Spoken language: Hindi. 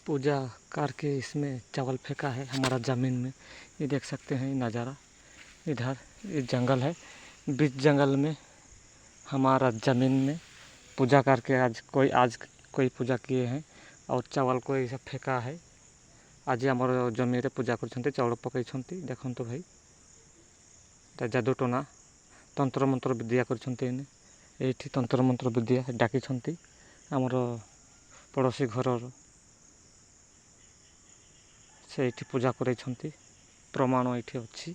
पूजा करके इसमें चावल फेंका है हमारा ज़मीन में। ये देख सकते हैं नज़ारा। इधर ये जंगल है, बीच जंगल में हमारा ज़मीन में पूजा करके आज कोई पूजा किए हैं और चावल को ये सब फेंका है। आज आमर जमीन पूजा कर चाउल पकई देखु भाई जादू टोना तंत्र मंत्र विद्या कर तंत्र मंत्र विद्या डाकी आमर पड़ोशी घर से पूजा कर प्रमाण ये अच्छी।